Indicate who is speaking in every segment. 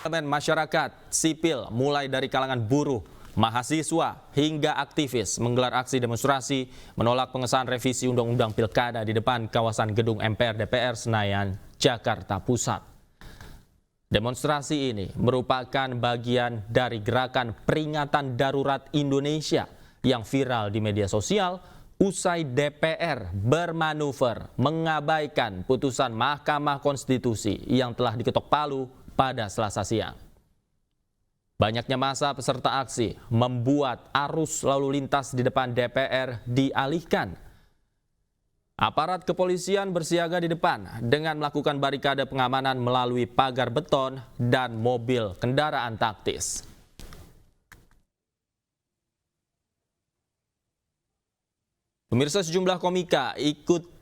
Speaker 1: Elemen masyarakat sipil mulai dari kalangan buruh, mahasiswa hingga aktivis menggelar aksi demonstrasi menolak pengesahan revisi Undang-Undang Pilkada di depan kawasan gedung MPR DPR Senayan, Jakarta Pusat. Demonstrasi ini merupakan bagian dari gerakan peringatan darurat Indonesia yang viral di media sosial usai DPR bermanuver mengabaikan putusan Mahkamah Konstitusi yang telah diketok palu pada Selasa siang. Banyaknya massa peserta aksi membuat arus lalu lintas di depan DPR dialihkan. Aparat kepolisian bersiaga di depan dengan melakukan barikade pengamanan melalui pagar beton dan mobil kendaraan taktis. Pemirsa, sejumlah komika ikut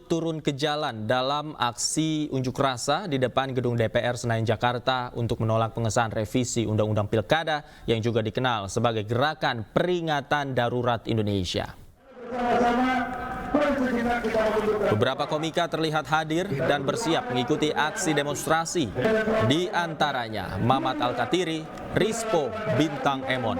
Speaker 1: turun ke jalan dalam aksi unjuk rasa di depan gedung DPR Senayan Jakarta untuk menolak pengesahan revisi Undang-Undang Pilkada yang juga dikenal sebagai Gerakan Peringatan Darurat Indonesia. Beberapa komika terlihat hadir dan bersiap mengikuti aksi demonstrasi. Di antaranya Mamat Al-Katiri, Rispo Bintang Emon,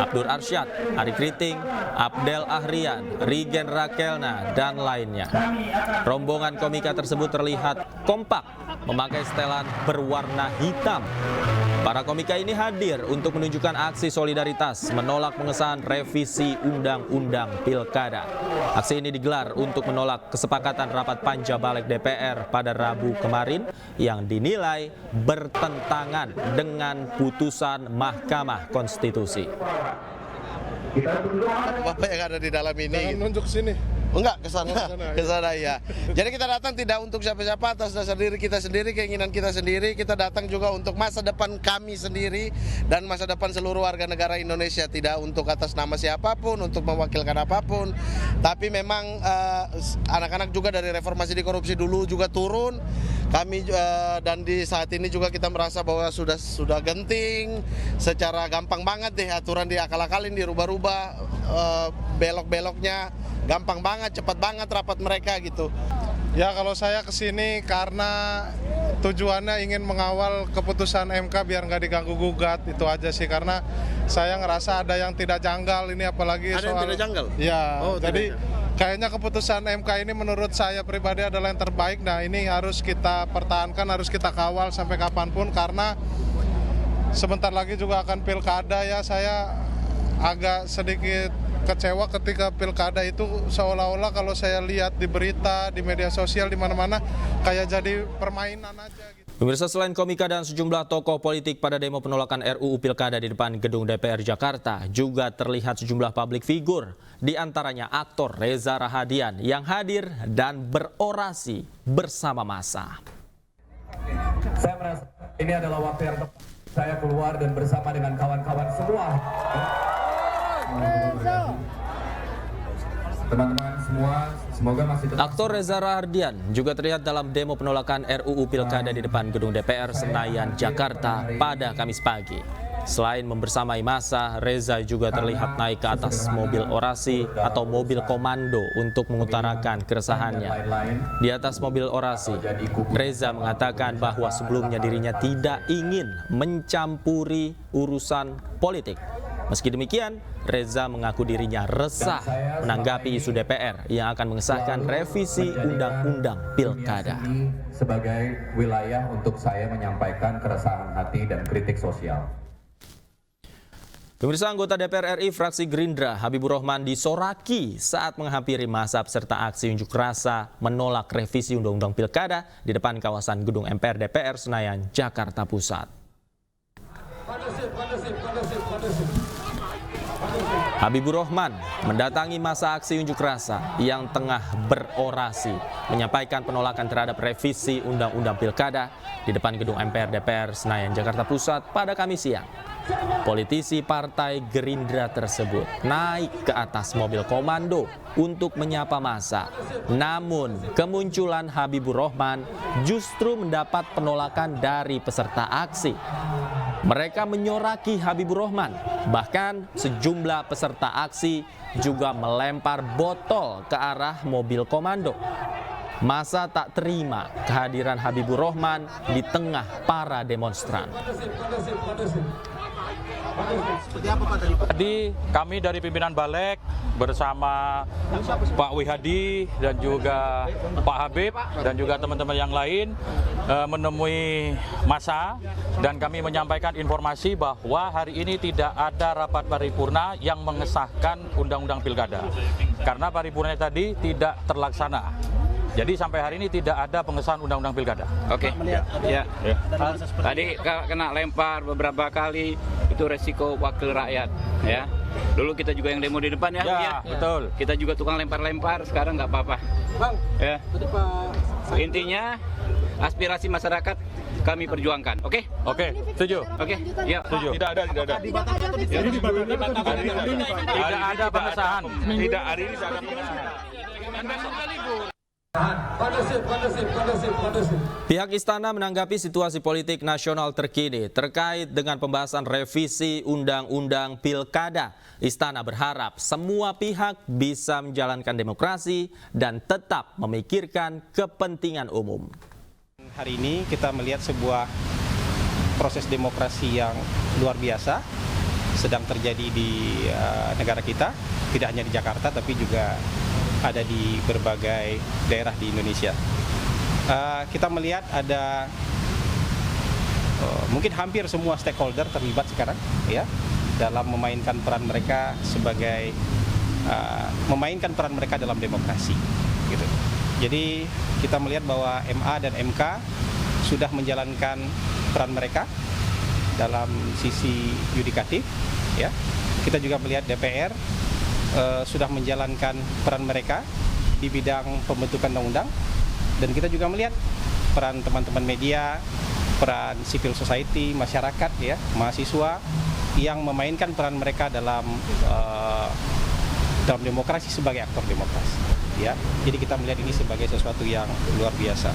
Speaker 1: Abdur Arsyad, Ari Kriting, Abdel Ahrian, Rigen Rakelna, dan lainnya. Rombongan komika tersebut terlihat kompak memakai setelan berwarna hitam. Para komika ini hadir untuk menunjukkan aksi solidaritas menolak pengesahan revisi Undang-Undang Pilkada. Aksi ini digelar untuk menolak kesepakatan rapat panja balik DPR pada Rabu kemarin yang dinilai bertentangan dengan putusan Mahkamah Konstitusi.
Speaker 2: Bapak yang ada di dalam ini.
Speaker 3: Jangan nunjuk sini.
Speaker 2: Enggak, ke sana ya. Jadi kita datang tidak untuk siapa-siapa, atas dasar diri kita sendiri, keinginan kita sendiri. Kita datang juga untuk masa depan kami sendiri dan masa depan seluruh warga negara Indonesia. Tidak untuk atas nama siapapun, untuk mewakilkan apapun. Tapi memang anak-anak juga dari reformasi di korupsi dulu juga turun. Kami dan di saat ini juga kita merasa bahwa sudah genting, secara gampang banget deh aturan diakal-akalin, dirubah-rubah, belok-beloknya gampang banget, cepat banget rapat mereka gitu.
Speaker 3: Ya, kalau saya kesini karena tujuannya ingin mengawal keputusan MK biar nggak diganggu gugat, itu aja sih. Karena saya ngerasa ada yang tidak janggal ini, apalagi
Speaker 2: ada yang tidak janggal?
Speaker 3: Ya,
Speaker 2: oh,
Speaker 3: jadi kayaknya keputusan MK ini menurut saya pribadi adalah yang terbaik. Nah, ini harus kita pertahankan, harus kita kawal sampai kapanpun, karena sebentar lagi juga akan pilkada ya. Saya agak sedikit kecewa ketika pilkada itu seolah-olah kalau saya lihat di berita, di media sosial, di mana-mana kayak jadi permainan aja gitu.
Speaker 1: Pemirsa, selain komika dan sejumlah tokoh politik pada demo penolakan RUU Pilkada di depan gedung DPR Jakarta, juga terlihat sejumlah publik figur, di antaranya aktor Reza Rahadian yang hadir dan berorasi bersama massa.
Speaker 4: Saya merasa ini adalah waktu yang tepat saya keluar dan bersama dengan kawan-kawan semua. Teman-teman semua, semoga masih tetap.
Speaker 1: Aktor Reza Rahadian juga terlihat dalam demo penolakan RUU Pilkada di depan gedung DPR Senayan, Jakarta pada Kamis pagi. Selain membersamai massa, Reza juga terlihat naik ke atas mobil orasi atau mobil komando untuk mengutarakan keresahannya. Di atas mobil orasi, Reza mengatakan bahwa sebelumnya dirinya tidak ingin mencampuri urusan politik. Meski demikian, Reza mengaku dirinya resah menanggapi isu DPR yang akan mengesahkan revisi Undang-Undang Pilkada.
Speaker 4: Sebagai wilayah untuk saya menyampaikan keresahan hati dan kritik sosial.
Speaker 1: Pemirsa, anggota DPR RI fraksi Gerindra Habibur Rahman disoraki saat menghampiri massa peserta aksi unjuk rasa menolak revisi Undang-Undang Pilkada di depan kawasan gedung MPR DPR Senayan, Jakarta Pusat. Habibur Rahman mendatangi massa aksi unjuk rasa yang tengah berorasi menyampaikan penolakan terhadap revisi Undang-Undang Pilkada di depan gedung MPR DPR Senayan, Jakarta Pusat pada Kamis siang. Politisi Partai Gerindra tersebut naik ke atas mobil komando untuk menyapa massa. Namun, kemunculan Habibur Rahman justru mendapat penolakan dari peserta aksi. Mereka menyoraki Habibur Rahman, bahkan sejumlah peserta aksi juga melempar botol ke arah mobil komando. Masa tak terima kehadiran Habibur Rahman di tengah para demonstran.
Speaker 5: Tadi kami dari pimpinan Balek bersama Pak Wihadi dan juga Pak Habib dan juga teman-teman yang lain menemui massa dan kami menyampaikan informasi bahwa hari ini tidak ada rapat paripurna yang mengesahkan Undang-Undang Pilkada karena paripurna tadi tidak terlaksana. Jadi sampai hari ini tidak ada pengesahan Undang-Undang Pilkada.
Speaker 6: Oke. Ya. Tadi kena lempar beberapa kali, itu resiko wakil rakyat. Ya. Dulu kita juga yang demo di depan ya.
Speaker 5: Ya, betul.
Speaker 6: Kita juga tukang lempar-lempar, sekarang nggak apa-apa.
Speaker 7: Bang,
Speaker 6: Ya.
Speaker 7: tadi Pak
Speaker 6: Intinya aspirasi masyarakat kami perjuangkan. Oke?
Speaker 5: Oke, setuju.
Speaker 6: Oke. Ya.
Speaker 5: Setuju. Tidak ada. Tidak ada pengesahan.
Speaker 8: Tidak, hari ini tidak ada pengesahan.
Speaker 1: Pihak istana menanggapi situasi politik nasional terkini terkait dengan pembahasan revisi Undang-Undang Pilkada. Istana berharap semua pihak bisa menjalankan demokrasi dan tetap memikirkan kepentingan umum.
Speaker 9: Hari ini kita melihat sebuah proses demokrasi yang luar biasa sedang terjadi di negara kita, tidak hanya di Jakarta tapi juga ada di berbagai daerah di Indonesia. Kita melihat ada mungkin hampir semua stakeholder terlibat sekarang ya dalam memainkan peran mereka sebagai memainkan peran mereka dalam demokrasi gitu. Jadi kita melihat bahwa MA dan MK sudah menjalankan peran mereka dalam sisi yudikatif ya. Kita juga melihat DPR sudah menjalankan peran mereka di bidang pembentukan undang-undang, dan kita juga melihat peran teman-teman media, peran civil society, masyarakat ya, mahasiswa yang memainkan peran mereka dalam demokrasi sebagai aktor demokrasi ya. Jadi kita melihat ini sebagai sesuatu yang luar biasa.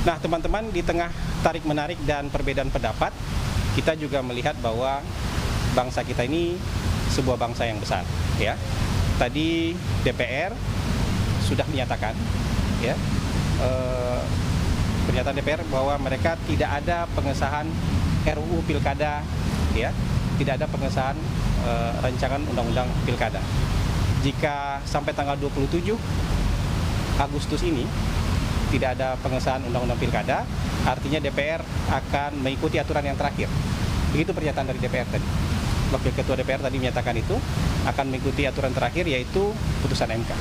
Speaker 9: Nah, teman-teman, di tengah tarik-menarik dan perbedaan pendapat, kita juga melihat bahwa bangsa kita ini sebuah bangsa yang besar ya. Tadi DPR sudah menyatakan ya pernyataan DPR bahwa mereka tidak ada pengesahan RUU Pilkada ya, tidak ada pengesahan rancangan undang-undang Pilkada. Jika sampai tanggal 27 Agustus ini tidak ada pengesahan undang-undang Pilkada, artinya DPR akan mengikuti aturan yang terakhir. Begitu pernyataan dari DPR tadi. Wakil Ketua DPR tadi menyatakan itu akan mengikuti aturan terakhir, yaitu putusan MK.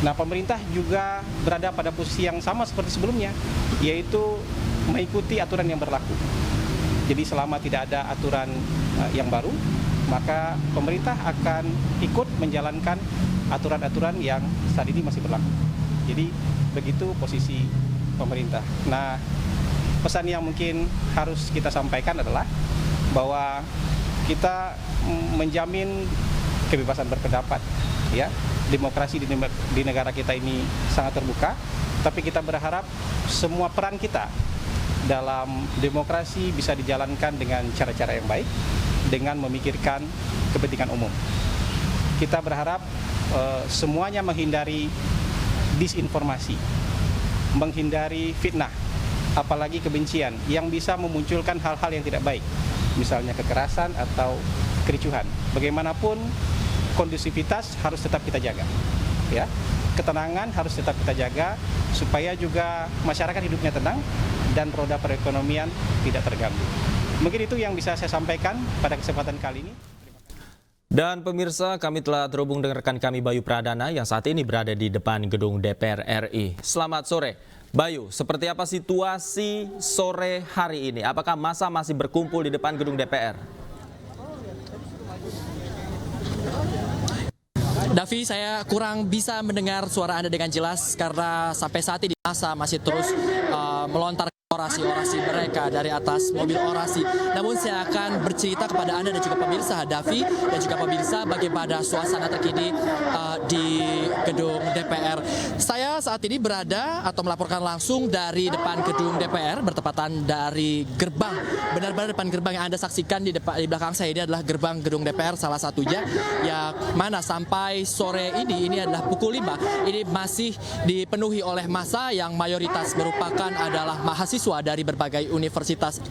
Speaker 9: Nah, pemerintah juga berada pada posisi yang sama seperti sebelumnya, yaitu mengikuti aturan yang berlaku. Jadi selama tidak ada aturan yang baru, maka pemerintah akan ikut menjalankan aturan-aturan yang saat ini masih berlaku. Jadi begitu posisi pemerintah. Nah, pesan yang mungkin harus kita sampaikan adalah bahwa kita menjamin kebebasan berpendapat ya. Demokrasi di negara kita ini sangat terbuka, tapi kita berharap semua peran kita dalam demokrasi bisa dijalankan dengan cara-cara yang baik dengan memikirkan kepentingan umum. Kita berharap semuanya menghindari disinformasi, menghindari fitnah, apalagi kebencian yang bisa memunculkan hal-hal yang tidak baik, misalnya kekerasan atau kericuhan. Bagaimanapun kondusivitas harus tetap kita jaga ya. Ketenangan harus tetap kita jaga supaya juga masyarakat hidupnya tenang dan roda perekonomian tidak terganggu. Mungkin itu yang bisa saya sampaikan pada kesempatan kali ini.
Speaker 1: Dan pemirsa, kami telah terhubung dengan rekan kami Bayu Pradana yang saat ini berada di depan gedung DPR RI. Selamat sore. Bayu, seperti apa situasi sore hari ini? Apakah massa masih berkumpul di depan gedung DPR?
Speaker 10: Davi, saya kurang bisa mendengar suara Anda dengan jelas karena sampai saat ini massa masih terus melontarkan orasi-orasi mereka dari atas mobil orasi. Namun saya akan bercerita kepada Anda dan juga pemirsa Davi dan juga pemirsa bagaimana suasana terkini di gedung DPR. Saya saat ini berada atau melaporkan langsung dari depan gedung DPR, bertepatan dari gerbang. Benar-benar depan gerbang yang Anda saksikan di belakang saya ini adalah gerbang gedung DPR salah satunya, yang mana sampai sore ini adalah pukul 5, ini masih dipenuhi oleh massa yang mayoritas merupakan adalah mahasiswa dari berbagai universitas.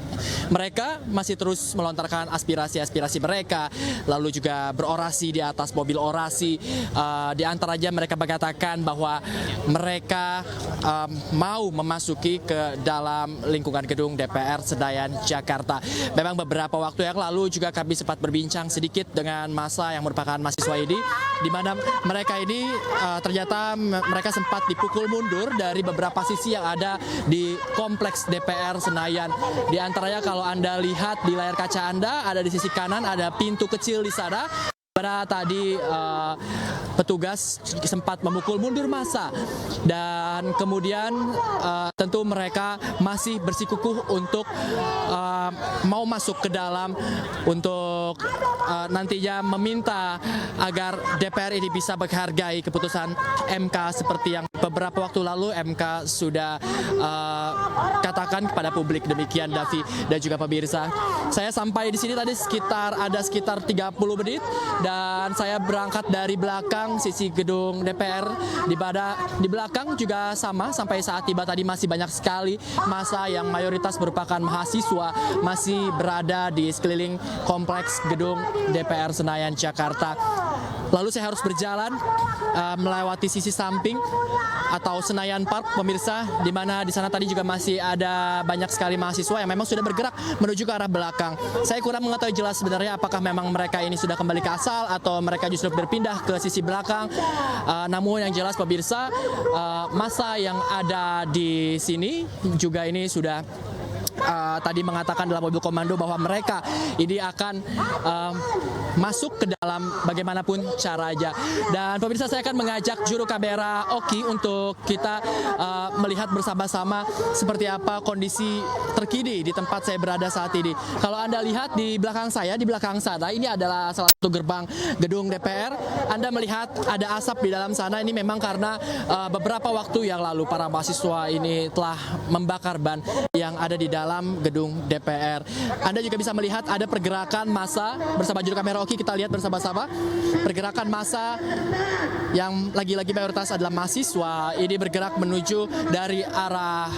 Speaker 10: Mereka masih terus melontarkan aspirasi-aspirasi mereka, lalu juga berorasi di atas mobil orasi. Di antaranya mereka mengatakan bahwa mereka mau memasuki ke dalam lingkungan gedung DPR Senayan, Jakarta. Memang beberapa waktu yang lalu juga kami sempat berbincang sedikit dengan massa yang merupakan mahasiswa ini, di mana mereka ini ternyata mereka sempat dipukul mundur dari beberapa sisi yang ada di kompleks DPR Senayan. Di antaranya kalau Anda lihat di layar kaca Anda, ada di sisi kanan ada pintu kecil di sana. Pada tadi petugas sempat memukul mundur massa, dan kemudian tentu mereka masih bersikukuh untuk mau masuk ke dalam untuk nantinya meminta agar DPR ini bisa menghargai keputusan MK seperti yang beberapa waktu lalu MK sudah katakan kepada publik. Demikian Davi dan juga pemirsa. Saya sampai di sini tadi sekitar 30 menit. Dan saya berangkat dari belakang sisi gedung DPR, di belakang juga sama, sampai saat tiba tadi masih banyak sekali massa yang mayoritas merupakan mahasiswa masih berada di sekeliling kompleks gedung DPR Senayan, Jakarta. Lalu saya harus berjalan melewati sisi samping atau Senayan Park, pemirsa, di mana di sana tadi juga masih ada banyak sekali mahasiswa yang memang sudah bergerak menuju ke arah belakang. Saya kurang mengetahui jelas sebenarnya apakah memang mereka ini sudah kembali ke asal atau mereka justru berpindah ke sisi belakang. Namun yang jelas pemirsa, massa yang ada di sini juga ini sudah tadi mengatakan dalam mobil komando bahwa mereka ini akan masuk ke dalam bagaimanapun caranya. Dan pemirsa, saya akan mengajak juru kamera Oki untuk kita melihat bersama-sama seperti apa kondisi terkini di tempat saya berada saat ini. Kalau Anda lihat di belakang saya, di belakang sana, ini adalah salah satu gerbang gedung DPR. Anda melihat ada asap di dalam sana. Ini memang karena beberapa waktu yang lalu para mahasiswa ini telah membakar ban yang ada di dalam gedung DPR. Anda juga bisa melihat ada pergerakan massa. Bersama juru kamera Oki kita lihat bersama-sama pergerakan massa yang lagi-lagi mayoritas adalah mahasiswa. Ini bergerak menuju dari arah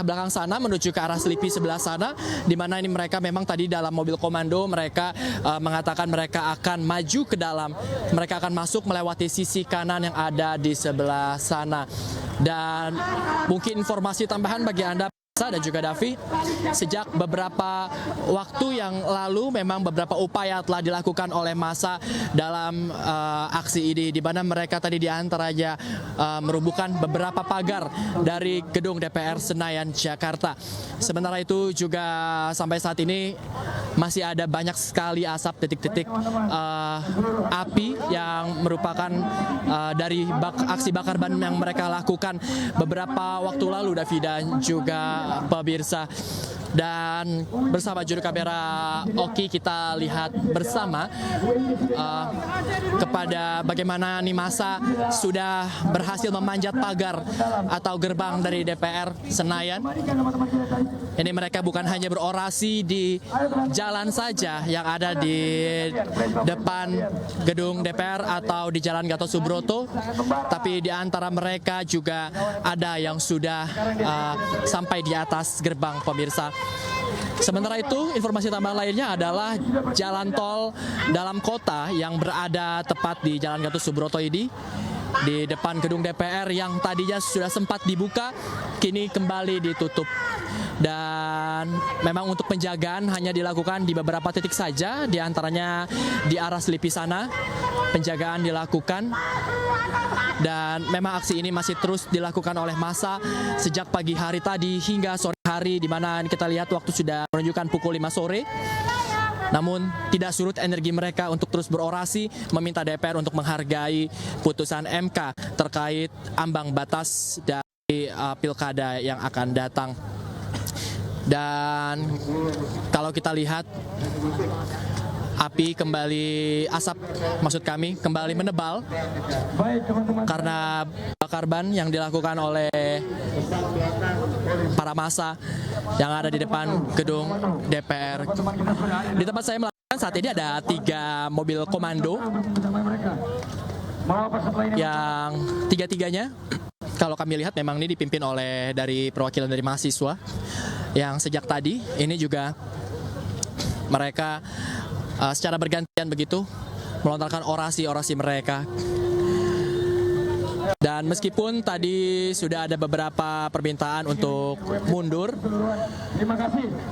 Speaker 10: belakang sana menuju ke arah Selipi sebelah sana, di mana ini mereka memang tadi dalam mobil komando mereka mengatakan mereka akan maju ke dalam. Mereka akan masuk melewati sisi kanan yang ada di sebelah sana. Dan mungkin informasi tambahan bagi Anda dan juga Davi, sejak beberapa waktu yang lalu memang beberapa upaya telah dilakukan oleh massa dalam aksi ini, di mana mereka tadi diantaranya merubuhkan beberapa pagar dari gedung DPR Senayan, Jakarta. Sementara itu juga sampai saat ini masih ada banyak sekali asap, titik-titik api yang merupakan dari aksi bakar ban yang mereka lakukan beberapa waktu lalu, Davi dan juga pemirsa. Dan bersama juru kamera Oki kita lihat bersama kepada bagaimana nih massa sudah berhasil memanjat pagar atau gerbang dari DPR Senayan. Ini mereka bukan hanya berorasi di jalan saja yang ada di depan gedung DPR atau di Jalan Gatot Subroto, tapi di antara mereka juga ada yang sudah sampai di atas gerbang, pemirsa. Sementara itu, informasi tambahan lainnya adalah jalan tol dalam kota yang berada tepat di Jalan Gatot Subroto ini, di depan gedung DPR yang tadinya sudah sempat dibuka, kini kembali ditutup. Dan memang untuk penjagaan hanya dilakukan di beberapa titik saja, di antaranya di arah Selipi sana, penjagaan dilakukan. Dan memang aksi ini masih terus dilakukan oleh massa sejak pagi hari tadi hingga sore hari, di mana kita lihat waktu sudah menunjukkan pukul 5 sore. Namun tidak surut energi mereka untuk terus berorasi meminta DPR untuk menghargai putusan MK terkait ambang batas dan pilkada yang akan datang. Dan kalau kita lihat asap maksud kami kembali menebal karena bakar ban yang dilakukan oleh para massa yang ada di depan gedung DPR. Di tempat saya melakukan saat ini ada 3 mobil komando yang tiga-tiganya kalau kami lihat memang ini dipimpin oleh dari perwakilan dari mahasiswa yang sejak tadi ini juga mereka secara bergantian begitu melontarkan orasi-orasi mereka. Dan meskipun tadi sudah ada beberapa permintaan untuk mundur,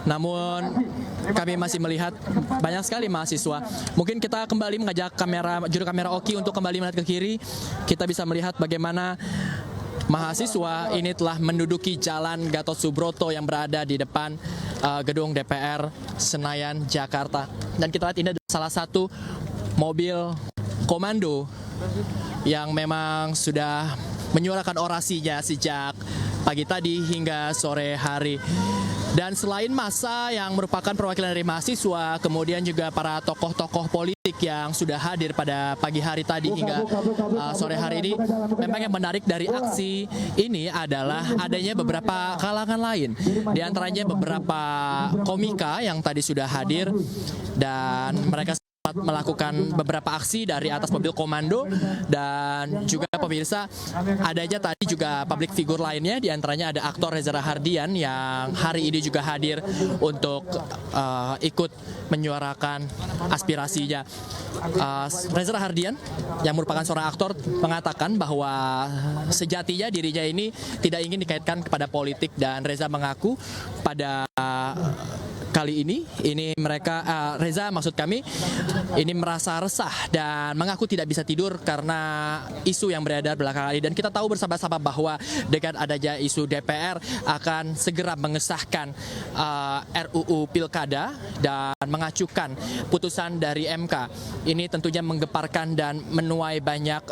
Speaker 10: namun kami masih melihat banyak sekali mahasiswa. Mungkin kita kembali mengajak juru kamera Oki untuk kembali melihat ke kiri. Kita bisa melihat bagaimana mahasiswa ini telah menduduki Jalan Gatot Subroto yang berada di depan gedung DPR Senayan, Jakarta. Dan kita lihat ini adalah salah satu mobil komando yang memang sudah menyuarakan orasinya sejak pagi tadi hingga sore hari. Dan selain massa yang merupakan perwakilan dari mahasiswa, kemudian juga para tokoh-tokoh politik yang sudah hadir pada pagi hari tadi hingga sore hari ini, memang yang menarik dari aksi ini adalah adanya beberapa kalangan lain. Di antaranya beberapa komika yang tadi sudah hadir dan mereka melakukan beberapa aksi dari atas mobil komando. Dan juga pemirsa, adanya tadi juga public figure lainnya, diantaranya ada aktor Reza Rahardian yang hari ini juga hadir untuk ikut menyuarakan aspirasinya. Reza Rahardian yang merupakan seorang aktor mengatakan bahwa sejatinya dirinya ini tidak ingin dikaitkan kepada politik, dan Reza mengaku pada kali ini Reza maksud kami ini merasa resah dan mengaku tidak bisa tidur karena isu yang beredar belakangan ini. Dan kita tahu bersama-sama bahwa dengan adanya isu DPR akan segera mengesahkan RUU Pilkada dan mengacukan putusan dari MK. Ini tentunya menggeparkan dan menuai banyak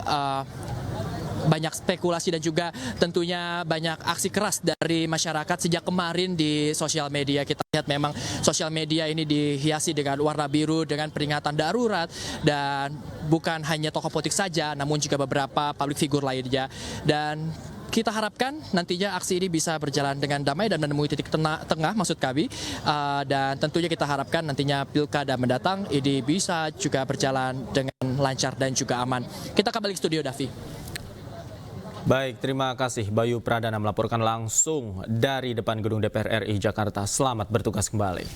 Speaker 10: spekulasi dan juga tentunya banyak aksi keras dari masyarakat sejak kemarin di sosial media. Kita lihat memang sosial media ini dihiasi dengan warna biru dengan peringatan darurat, dan bukan hanya tokoh politik saja namun juga beberapa public figure lainnya. Dan kita harapkan nantinya aksi ini bisa berjalan dengan damai dan menemui titik tengah maksud kami, dan tentunya kita harapkan nantinya pilkada mendatang ini bisa juga berjalan dengan lancar dan juga aman. Kita kembali ke studio, Davi.
Speaker 1: Baik, terima kasih Bayu Pradana melaporkan langsung dari depan gedung DPR RI Jakarta. Selamat bertugas kembali.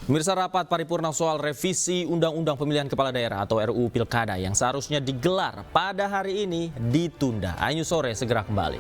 Speaker 1: Pemirsa, rapat paripurna soal revisi Undang-Undang Pemilihan Kepala Daerah atau RUU Pilkada yang seharusnya digelar pada hari ini ditunda. Ayu Sore segera kembali.